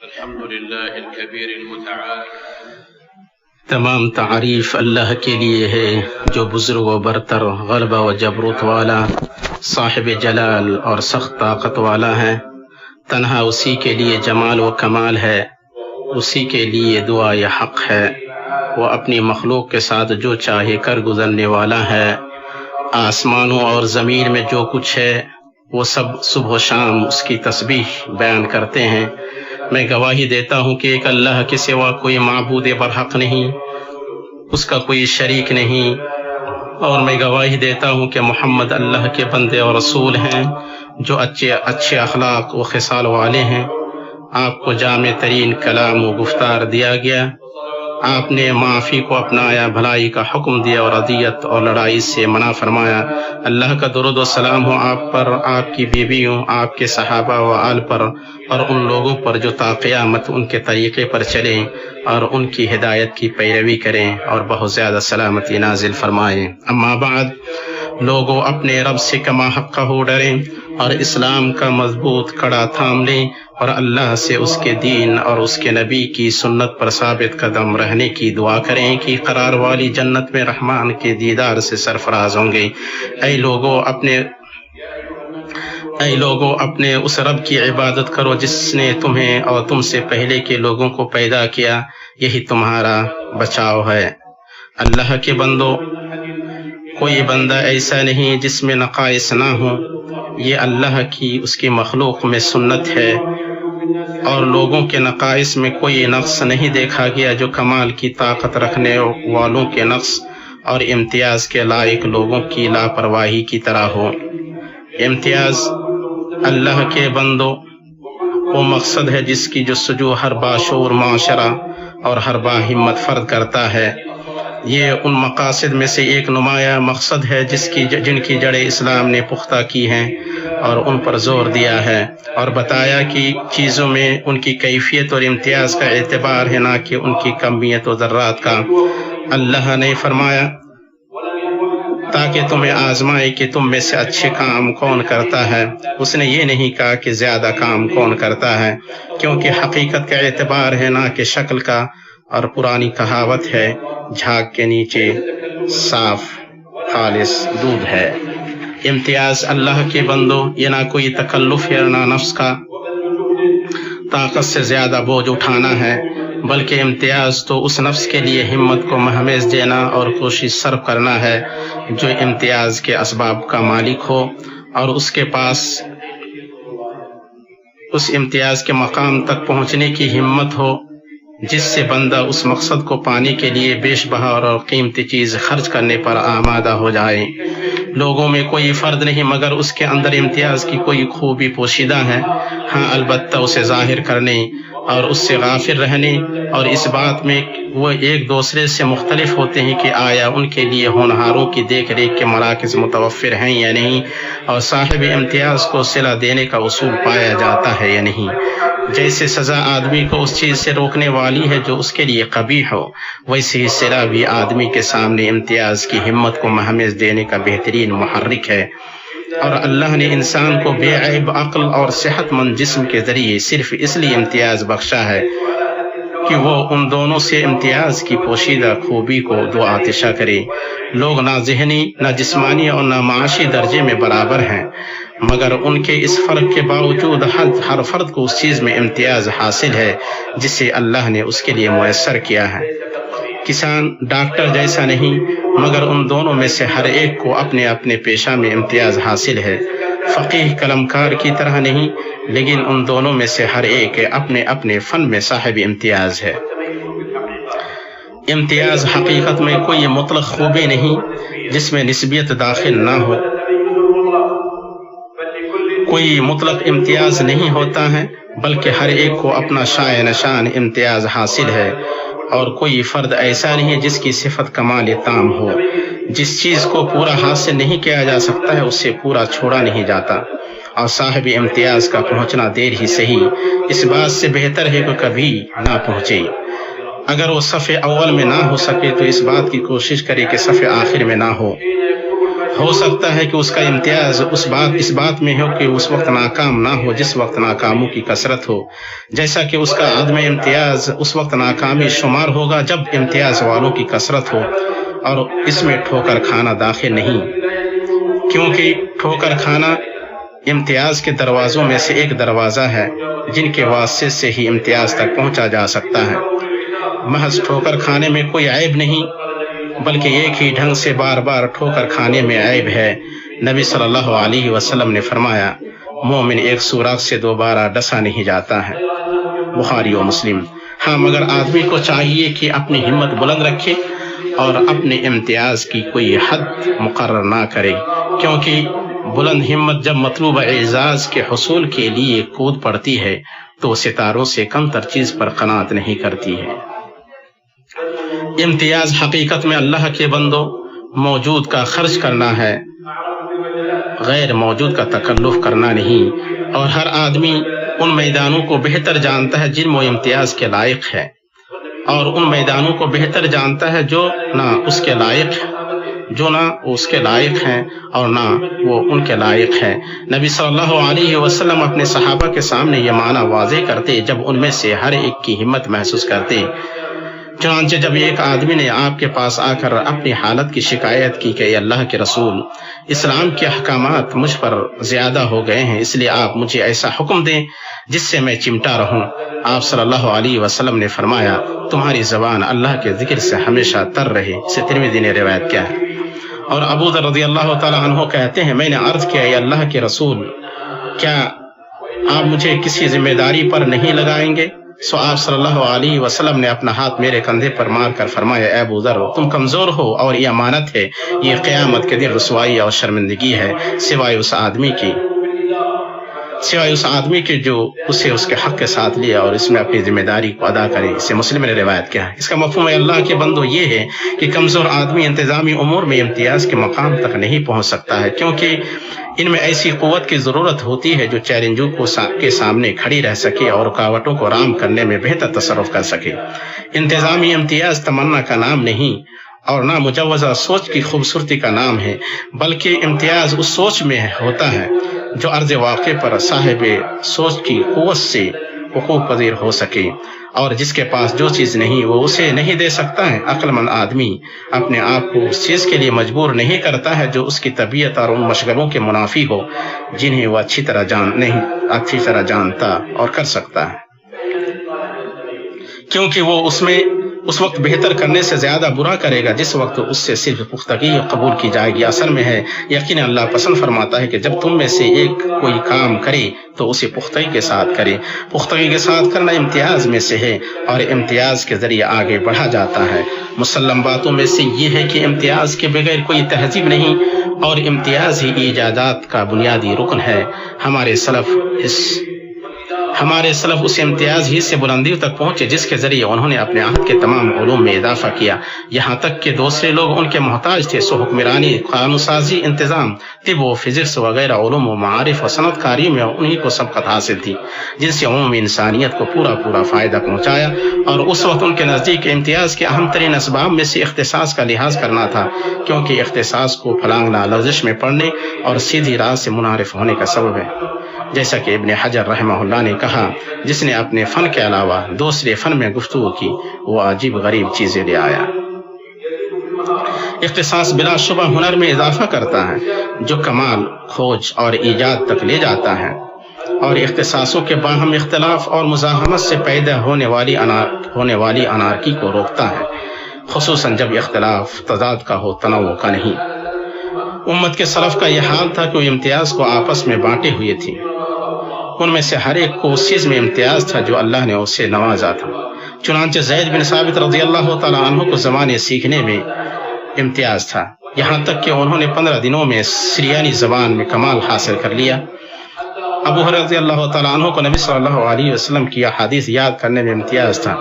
الحمد للہ الکبیر المتعال، تمام تعریف اللہ کے لیے ہے جو بزرگ و برتر، غلبہ و جبروت والا، صاحب جلال اور سخت طاقت والا ہے۔ تنہا اسی کے لیے جمال و کمال ہے، اسی کے لیے دعا یا حق ہے۔ وہ اپنی مخلوق کے ساتھ جو چاہے کر گزرنے والا ہے۔ آسمانوں اور زمین میں جو کچھ ہے وہ سب صبح و شام اس کی تسبیح بیان کرتے ہیں۔ میں گواہی دیتا ہوں کہ ایک اللہ کے سوا کوئی معبود برحق نہیں، اس کا کوئی شریک نہیں، اور میں گواہی دیتا ہوں کہ محمد اللہ کے بندے اور رسول ہیں جو اچھے اخلاق و خصال والے ہیں۔ آپ کو جامع ترین کلام و گفتار دیا گیا، آپ نے معافی کو اپنایا، بھلائی کا حکم دیا اور اذیت اور لڑائی سے منع فرمایا۔ اللہ کا درود و سلام ہو آپ پر، آپ کی بیویوں، آپ کے صحابہ و آل پر، اور ان لوگوں پر جو تا قیامت ان کے طریقے پر چلیں اور ان کی ہدایت کی پیروی کریں اور بہت زیادہ سلامتی نازل فرمائیں۔ اما بعد، لوگوں اپنے رب سے کما حق ہو ڈریں اور اسلام کا مضبوط کڑا تھام لیں، اور اللہ سے اس کے دین اور اس کے نبی کی سنت پر ثابت قدم رہنے کی دعا کریں کہ قرار والی جنت میں رحمان کے دیدار سے سرفراز ہوں گے۔ اے لوگوں اپنے اس رب کی عبادت کرو جس نے تمہیں اور تم سے پہلے کے لوگوں کو پیدا کیا، یہی تمہارا بچاؤ ہے۔ اللہ کے بندو، کوئی بندہ ایسا نہیں جس میں نقائص نہ ہوں، یہ اللہ کی اس کی مخلوق میں سنت ہے، اور لوگوں کے نقائص میں کوئی نقص نہیں دیکھا گیا جو کمال کی طاقت رکھنے والوں کے نقص اور امتیاز کے لائق لوگوں کی لاپرواہی کی طرح ہو۔ امتیاز اللہ کے بندو وہ مقصد ہے جس کی جستجو ہر باشعور معاشرہ اور ہر باہمت فرد کرتا ہے۔ یہ ان مقاصد میں سے ایک نمایاں مقصد ہے جن کی جڑیں اسلام نے پختہ کی ہیں اور ان پر زور دیا ہے اور بتایا کہ چیزوں میں ان کی کیفیت اور امتیاز کا اعتبار ہے، نہ کہ ان کی کمیت و ذرات کا۔ اللہ نے فرمایا تاکہ تمہیں آزمائے کہ تم میں سے اچھے کام کون کرتا ہے۔ اس نے یہ نہیں کہا کہ زیادہ کام کون کرتا ہے، کیونکہ حقیقت کا اعتبار ہے نہ کہ شکل کا، اور پرانی کہاوت ہے جھاگ کے نیچے صاف خالص دودھ ہے۔ امتیاز اللہ کے بندو یہ نہ کوئی تکلف ہے، نہ نفس کا طاقت سے زیادہ بوجھ اٹھانا ہے، بلکہ امتیاز تو اس نفس کے لیے ہمت کو مہمیز دینا اور کوشش صرف کرنا ہے جو امتیاز کے اسباب کا مالک ہو اور اس کے پاس اس امتیاز کے مقام تک پہنچنے کی ہمت ہو جس سے بندہ اس مقصد کو پانے کے لیے بیش بہا اور قیمتی چیز خرچ کرنے پر آمادہ ہو جائے۔ لوگوں میں کوئی فرد نہیں مگر اس کے اندر امتیاز کی کوئی خوبی پوشیدہ ہے، ہاں البتہ اسے ظاہر کرنے اور اس سے غافل رہنے اور اس بات میں وہ ایک دوسرے سے مختلف ہوتے ہیں کہ آیا ان کے لیے ہونہاروں کی دیکھ ریکھ کے مراکز متوفر ہیں یا نہیں، اور صاحب امتیاز کو صلہ دینے کا اصول پایا جاتا ہے یا نہیں۔ جیسے سزا آدمی کو اس چیز سے روکنے والی ہے جو اس کے لیے قبیح ہو، ویسے ہی صلہ بھی آدمی کے سامنے امتیاز کی ہمت کو مہمیز دینے کا بہترین محرک ہے۔ اور اللہ نے انسان کو بے عیب عقل اور صحت مند جسم کے ذریعے صرف اس لیے امتیاز بخشا ہے کہ وہ ان دونوں سے امتیاز کی پوشیدہ خوبی کو دو آتشہ کرے۔ لوگ نہ ذہنی، نہ جسمانی اور نہ معاشی درجے میں برابر ہیں، مگر ان کے اس فرق کے باوجود ہر فرد کو اس چیز میں امتیاز حاصل ہے جسے اللہ نے اس کے لیے میسر کیا ہے۔ کسان ڈاکٹر جیسا نہیں، مگر ان دونوں میں سے ہر ایک کو اپنے اپنے پیشہ میں امتیاز حاصل ہے۔ فقیہ قلمکار کی طرح نہیں، لیکن ان دونوں میں سے ہر ایک اپنے اپنے فن میں صاحب امتیاز ہے۔ امتیاز حقیقت میں کوئی مطلق خوبی نہیں جس میں نسبیت داخل نہ ہو۔ کوئی مطلق امتیاز نہیں ہوتا ہے، بلکہ ہر ایک کو اپنا شائع نشان امتیاز حاصل ہے، اور کوئی فرد ایسا نہیں جس کی صفت کمال تام ہو۔ جس چیز کو پورا حاصل نہیں کیا جا سکتا ہے اس سے پورا چھوڑا نہیں جاتا، اور صاحب امتیاز کا پہنچنا دیر ہی صحیح اس بات سے بہتر ہے کہ کبھی نہ پہنچے۔ اگر وہ صف اول میں نہ ہو سکے تو اس بات کی کوشش کرے کہ صف آخر میں نہ ہو۔ ہو سکتا ہے کہ اس کا امتیاز اس بات میں ہو کہ اس وقت ناکام نہ ہو جس وقت ناکاموں کی کثرت ہو، جیسا کہ اس کا عدم امتیاز اس وقت ناکامی شمار ہوگا جب امتیاز والوں کی کثرت ہو، اور اس میں ٹھوکر کھانا داخل نہیں، کیونکہ ٹھوکر کھانا امتیاز کے دروازوں میں سے ایک دروازہ ہے جن کے واسطے سے ہی امتیاز تک پہنچا جا سکتا ہے۔ محض ٹھوکر کھانے میں کوئی عیب نہیں، بلکہ ایک ہی ڈھنگ سے بار بار ٹھوکر کھانے میں عیب ہے۔ نبی صلی اللہ علیہ وسلم نے فرمایا، مومن ایک سوراخ سے دوبارہ ڈسا نہیں جاتا ہے، بخاری و مسلم۔ ہاں، مگر آدمی کو چاہیے کہ اپنی ہمت بلند رکھے اور اپنے امتیاز کی کوئی حد مقرر نہ کرے، کیونکہ بلند ہمت جب مطلوب اعزاز کے حصول کے لیے کود پڑتی ہے تو ستاروں سے کم تر چیز پر قناعت نہیں کرتی ہے۔ امتیاز حقیقت میں اللہ کے بندوں موجود کا خرچ کرنا ہے، غیر موجود کا تکلف کرنا نہیں، اور ہر آدمی ان میدانوں کو بہتر جانتا ہے جن وہ امتیاز کے لائق ہے، اور ان میدانوں کو بہتر جانتا ہے جو نہ اس کے لائق ہیں اور نہ وہ ان کے لائق ہیں۔ نبی صلی اللہ علیہ وسلم اپنے صحابہ کے سامنے یہ معنی واضح کرتے جب ان میں سے ہر ایک کی ہمت محسوس کرتے۔ چنانچہ جب ایک آدمی نے آپ کے پاس آ کر اپنی حالت کی شکایت کی کہ اے اللہ کے رسول، اسلام کے احکامات مجھ پر زیادہ ہو گئے ہیں، اس لیے آپ مجھے ایسا حکم دیں جس سے میں چمٹا رہوں۔ آپ صلی اللہ علیہ وسلم نے فرمایا، تمہاری زبان اللہ کے ذکر سے ہمیشہ تر رہے۔ اسے ترمذی نے روایت کیا ہے۔ اور ابو ذر رضی اللہ تعالی عنہ کہتے ہیں، میں نے عرض کیا، اے اللہ کے رسول، کیا آپ مجھے کسی ذمہ داری پر نہیں لگائیں گے؟ سو آپ صلی اللہ علیہ وسلم نے اپنا ہاتھ میرے کندھے پر مار کر فرمایا، اے ابو ذر، تم کمزور ہو اور یہ امانت ہے، یہ قیامت کے دن رسوائی اور شرمندگی ہے، سوائے اس آدمی کے جو اسے اس کے حق کے ساتھ لیا اور اس میں اپنی ذمہ داری کو ادا کرے۔ اسے مسلم نے روایت کیا ہے۔ اس کا مفہوم ہے اللہ کے بندو یہ ہے کہ کمزور آدمی انتظامی امور میں امتیاز کے مقام تک نہیں پہنچ سکتا ہے، کیونکہ ان میں ایسی قوت کی ضرورت ہوتی ہے جو چیلنجوں کے سامنے کھڑی رہ سکے اور رکاوٹوں کو رام کرنے میں بہتر تصرف کر سکے۔ انتظامی امتیاز تمنا کا نام نہیں اور نہ مجوزہ سوچ کی خوبصورتی کا نام ہے، بلکہ امتیاز اس سوچ میں ہوتا ہے جو عرض واقع پر صاحب سوچ کی قوت سے حقوق پذیر ہو سکے، اور جس کے پاس جو چیز نہیں وہ اسے نہیں دے سکتا ہے۔ عقل مند آدمی اپنے آپ کو اس چیز کے لیے مجبور نہیں کرتا ہے جو اس کی طبیعت اور ان مشغلوں کے منافی ہو جنہیں وہ اچھی طرح جانتا اور کر سکتا ہے، کیونکہ وہ اس وقت بہتر کرنے سے زیادہ برا کرے گا جس وقت اس سے صرف پختگی قبول کی جائے گی۔ اصل میں ہے یقین اللہ پسند فرماتا ہے کہ جب تم میں سے ایک کوئی کام کرے تو اسے پختگی کے ساتھ کرے۔ پختگی کے ساتھ کرنا امتیاز میں سے ہے اور امتیاز کے ذریعے آگے بڑھا جاتا ہے۔ مسلم باتوں میں سے یہ ہے کہ امتیاز کے بغیر کوئی تہذیب نہیں اور امتیاز ہی ایجادات کا بنیادی رکن ہے۔ ہمارے سلف اس امتیاز ہی سے بلندیوں تک پہنچے جس کے ذریعے انہوں نے اپنے عہد کے تمام علوم میں اضافہ کیا، یہاں تک کہ دوسرے لوگ ان کے محتاج تھے۔ سو حکمرانی، قانون سازی، انتظام، طب و فزکس وغیرہ علوم و معارف و صنعت کاری میں انہی کو سبقت حاصل تھی جن سے عمومی انسانیت کو پورا فائدہ پہنچایا، اور اس وقت ان کے نزدیک امتیاز کے اہم ترین اسباب میں سے اختصاص کا لحاظ کرنا تھا، کیونکہ اختصاص کو پھلانگنا لغزش میں پڑنے اور سیدھی راہ سے منحرف ہونے کا سبب ہے۔ جیسا کہ ابن حجر رحمہ اللہ نے کہا، جس نے اپنے فن کے علاوہ دوسرے فن میں گفتگو کی وہ عجیب غریب چیزیں لے آیا۔ اختصاص بلا شبہ ہنر میں اضافہ کرتا ہے جو کمال، کھوج اور ایجاد تک لے جاتا ہے، اور اختصاصوں کے باہم اختلاف اور مزاحمت سے پیدا ہونے والی انارکی کو روکتا ہے، خصوصاً جب اختلاف تضاد کا ہو، تنوع کا نہیں۔ امت کے سلف کا یہ حال تھا کہ وہ امتیاز کو آپس میں بانٹے ہوئے تھے، ان میں سے ہر ایک کو اس چیز میں امتیاز تھا جو اللہ نے اسے نوازا تھا۔ چنانچہ زید بن ثابت رضی اللہ تعالی عنہ کو زبانیں سیکھنے میں امتیاز تھا، یہاں تک کہ انہوں نے 15 دنوں میں سریانی زبان میں کمال حاصل کر لیا۔ ابو ہریرہ رضی اللہ تعالی عنہ کو نبی صلی اللہ علیہ وسلم کی احادیث یاد کرنے میں امتیاز تھا،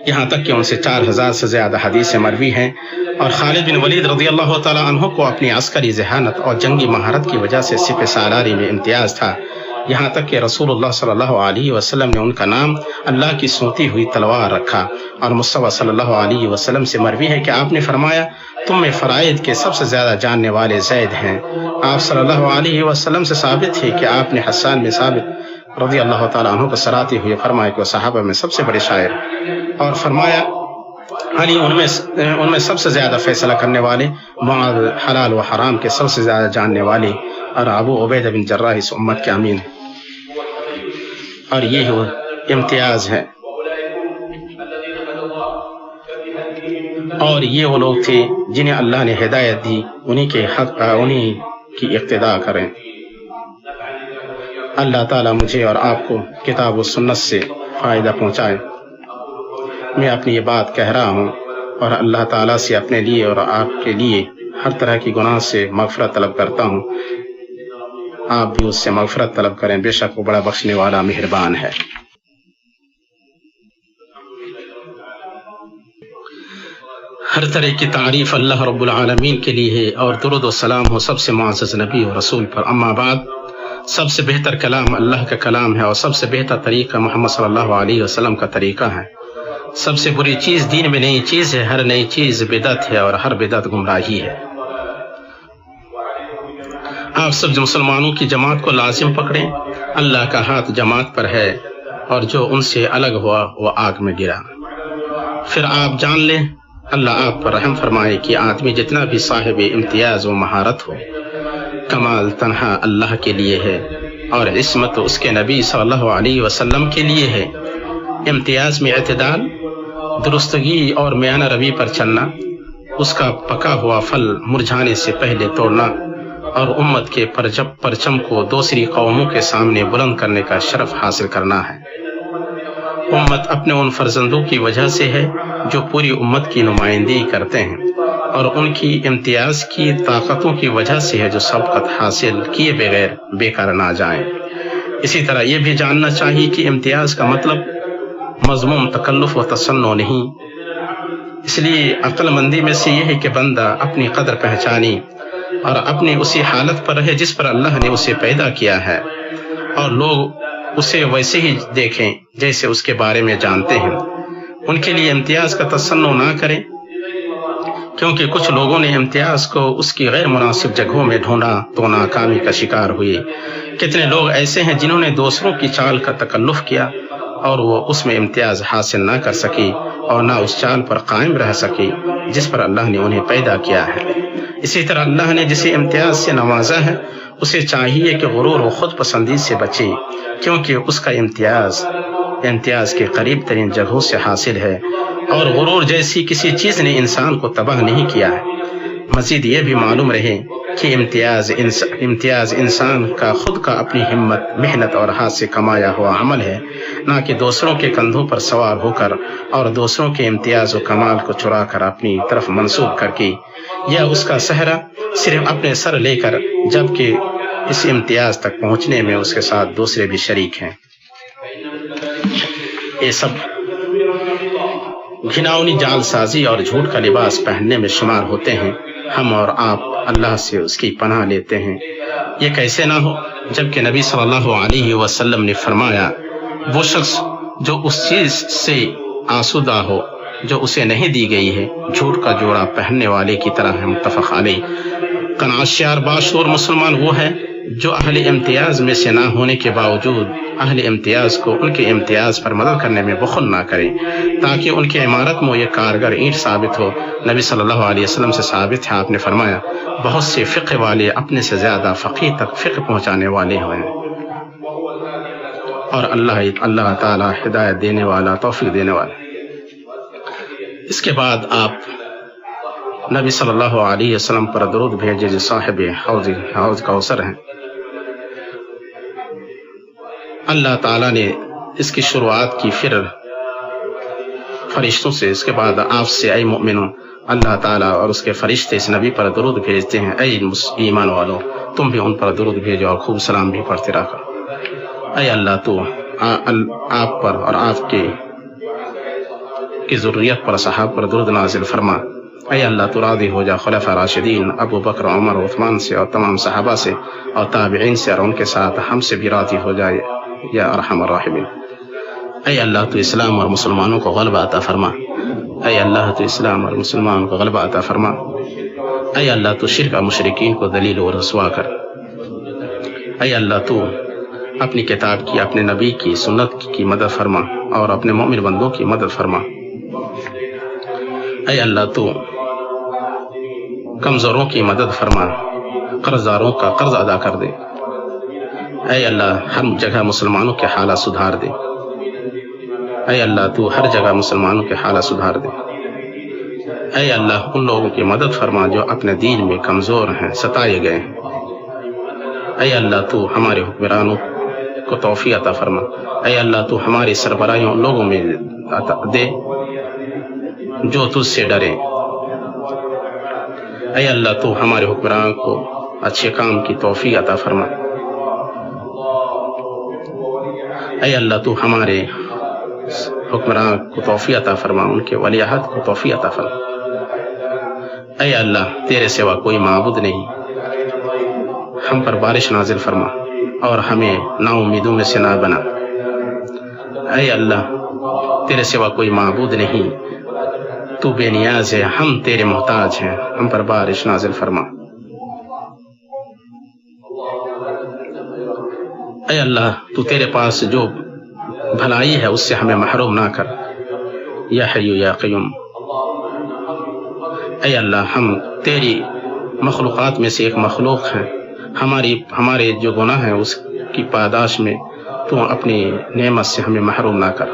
یہاں تک کہ ان سے 4000 سے زیادہ حدیثیں مروی ہیں۔ اور خالد بن ولید رضی اللہ تعالی عنہ کو اپنی عسکری ذہانت اور جنگی مہارت کی وجہ سے سپہ سالاری میں امتیاز تھا، یہاں تک کہ رسول اللہ صلی اللہ علیہ وسلم نے ان کا نام اللہ کی سونتی ہوئی تلوار رکھا۔ اور مصطفیٰ صلی اللہ علیہ وسلم سے مروی ہے کہ آپ نے فرمایا، تم میں فرائض کے سب سے زیادہ جاننے والے زید ہیں۔ آپ صلی اللہ علیہ وسلم سے ثابت ہے کہ آپ نے حسان بن ثابت رضی اللہ تعالیٰ عنہ کو سراتے ہوئے فرمایا کہ وہ صحابہ میں سب سے بڑے شاعر، اور فرمایا علی ان میں سب سے زیادہ فیصلہ کرنے والے، معاذ حلال و حرام کے سب سے زیادہ جاننے والے، اور ابو عبیدہ بن جراح اس امت کے امین ہیں۔ اور یہ وہ امتیاز ہے، اور یہ وہ لوگ تھے جنہیں اللہ نے ہدایت دی، انہی کی اقتداء کریں۔ اللہ تعالیٰ مجھے اور آپ کو کتاب و سنت سے فائدہ پہنچائے۔ میں اپنی یہ بات کہہ رہا ہوں اور اللہ تعالیٰ سے اپنے لیے اور آپ کے لیے ہر طرح کی گناہ سے مغفرت طلب کرتا ہوں۔ آپ بھی اس سے مغفرت طلب کریں، بے شک وہ بڑا بخشنے والا مہربان ہے۔ ہر طرح کی تعریف اللہ رب العالمین کے لیے ہے، اور درود و سلام ہو سب سے معزز نبی و رسول پر۔ اما بعد، سب سے بہتر کلام اللہ کا کلام ہے، اور سب سے بہتر طریقہ محمد صلی اللہ علیہ وسلم کا طریقہ ہے۔ سب سے بری چیز دین میں نئی چیز ہے، ہر نئی چیز بدعت ہے، اور ہر بدعت گمراہی ہے۔ آپ سب مسلمانوں کی جماعت کو لازم پکڑیں، اللہ کا ہاتھ جماعت پر ہے، اور جو ان سے الگ ہوا وہ آگ میں گرا۔ پھر آپ جان لیں اللہ آپ پر رحم فرمائے کہ آدمی جتنا بھی صاحب امتیاز و مہارت ہو، کمال تنہا اللہ کے لیے ہے، اور عصمت اس کے نبی صلی اللہ علیہ وسلم کے لیے ہے۔ امتیاز میں اعتدال، درستگی اور میانہ روی پر چلنا، اس کا پکا ہوا پھل مرجھانے سے پہلے توڑنا، اور امت کے پرچم کو دوسری قوموں کے سامنے بلند کرنے کا شرف حاصل کرنا ہے۔ امت اپنے ان فرزندوں کی وجہ سے ہے جو پوری امت کی نمائندگی کرتے ہیں، اور ان کی امتیاز کی طاقتوں کی وجہ سے ہے جو سبقت حاصل کیے بغیر بیکار نہ جائیں۔ اسی طرح یہ بھی جاننا چاہیے کہ امتیاز کا مطلب مذموم تکلف و تصنع نہیں۔ اس لیے عقل مندی میں سے یہ ہے کہ بندہ اپنی قدر پہچانے اور اپنی اسی حالت پر رہے جس پر اللہ نے اسے پیدا کیا ہے، اور لوگ اسے ویسے ہی دیکھیں جیسے اس کے بارے میں جانتے ہیں۔ ان کے لیے امتیاز کا تصنع نہ کریں، کیونکہ کچھ لوگوں نے امتیاز کو اس کی غیر مناسب جگہوں میں ڈھونڈا تو ناکامی کا شکار ہوئے۔ کتنے لوگ ایسے ہیں جنہوں نے دوسروں کی چال کا تکلف کیا اور وہ اس میں امتیاز حاصل نہ کر سکی اور نہ اس چال پر قائم رہ سکی جس پر اللہ نے انہیں پیدا کیا ہے۔ اسی طرح اللہ نے جسے امتیاز سے نوازا ہے اسے چاہیے کہ غرور و خود پسندی سے بچے، کیونکہ اس کا امتیاز کے قریب ترین جگہوں سے حاصل ہے، اور غرور جیسی کسی چیز نے انسان کو تباہ نہیں کیا ہے۔ مزید یہ بھی معلوم رہے کہ امتیاز انسان کا خود کا اپنی ہمت، محنت اور ہاتھ سے کمایا ہوا عمل ہے، نہ کہ دوسروں کے کندھوں پر سوار ہو کر اور دوسروں کے امتیاز و کمال کو چرا کر اپنی طرف منسوب کر کے، یا اس کا سہرا صرف اپنے سر لے کر، جبکہ اس امتیاز تک پہنچنے میں اس کے ساتھ دوسرے بھی شریک ہیں۔ یہ سب گھناؤنی جال سازی اور جھوٹ کا لباس پہننے میں شمار ہوتے ہیں۔ ہم اور آپ اللہ سے اس کی پناہ لیتے ہیں۔ یہ کیسے نہ ہو جبکہ نبی صلی اللہ علیہ وسلم نے فرمایا، وہ شخص جو اس چیز سے آسودہ ہو جو اسے نہیں دی گئی ہے، جھوٹ کا جوڑا پہننے والے کی طرح ہے۔ متفق علیہ۔ کناشیار باشعور مسلمان وہ ہے جو اہل امتیاز میں سے نہ ہونے کے باوجود اہل امتیاز کو ان کے امتیاز پر مدد کرنے میں بخل نہ کرے، تاکہ ان کی عمارت میں یہ کارگر اینٹ ثابت ہو۔ نبی صلی اللہ علیہ وسلم سے ثابت ہے، آپ نے فرمایا، بہت سے فقہ والے اپنے سے زیادہ فقیہ تک فقہ پہنچانے والے ہوئے ہیں، اور اللہ تعالی ہدایت دینے والا، توفیق دینے والا۔ اس کے بعد آپ نبی صلی اللہ علیہ وسلم پر درود بھیجے جو صاحب حوض کوثر ہیں۔ اللہ تعالیٰ نے اس کی شروعات کی پھر فرشتوں سے، اس کے بعد آپ سے، اے مومنوں، اللہ تعالیٰ اور اس کے فرشتے اس نبی پر درود بھیجتے ہیں۔ اے ایمان والو، تم بھی ان پر درود بھیجو اور خوب سلام بھی پڑھتے رہا۔ اے اللہ، تو آپ پر اور آپ کی ذریت پر، صحابہ پر درود نازل فرما۔ اے اللہ، تو راضی ہو جا خلفاء راشدین ابو بکر، عمر، عثمان سے اور تمام صحابہ سے اور تابعین سے، اور ان کے ساتھ ہم سے بھی راضی ہو جائے یا ارحم الراحمین۔ اے اللہ، تو اسلام اور مسلمانوں کو غلبہ عطا فرما۔ اے اللہ، تو اسلام اور مسلمانوں کو غلبہ عطا فرما۔ اے اللہ تو شرک اور مشرکین کو ذلیل و رسوا کر. اے اللہ تو اپنی کتاب کی، اپنے نبی کی سنت کی مدد فرما اور اپنے مومن بندوں کی مدد فرما. اے اللہ تو کمزوروں کی مدد فرما، قرض داروں کا قرض ادا کر دے. اے اللہ ہر جگہ مسلمانوں کے حالات سدھار دے. اے اللہ تو ہر جگہ مسلمانوں کے حالات سدھار دے. اے اللہ ان لوگوں کی مدد فرما جو اپنے دین میں کمزور ہیں، ستائے گئے ہیں. اے اللہ تو ہمارے حکمرانوں کو توفیق عطا فرما. اے اللہ تو ہماری سربراہیوں لوگوں میں دے جو تجھ سے ڈرے. اے اللہ تو ہمارے حکمران کو اچھے کام کی توفیق عطا فرما. اے اللہ تو ہمارے حکمران کو توفیق عطا فرما، ان کے ولی عہد کو توفیق عطا فرما. اے اللہ تیرے سوا کوئی معبود نہیں، ہم پر بارش نازل فرما اور ہمیں نا امیدوں میں سے نہ بنا. اے اللہ تیرے سوا کوئی معبود نہیں، تو بے نیاز ہے، ہم تیرے محتاج ہیں، ہم پر بارش نازل فرما. اے اللہ تو تیرے پاس جو بھلائی ہے اس سے ہمیں محروم نہ کر. یا حی یا قیوم. اے اللہ ہم تیری مخلوقات میں سے ایک مخلوق ہیں، ہمارے جو گناہ ہیں اس کی پاداش میں تو اپنی نعمت سے ہمیں محروم نہ کر.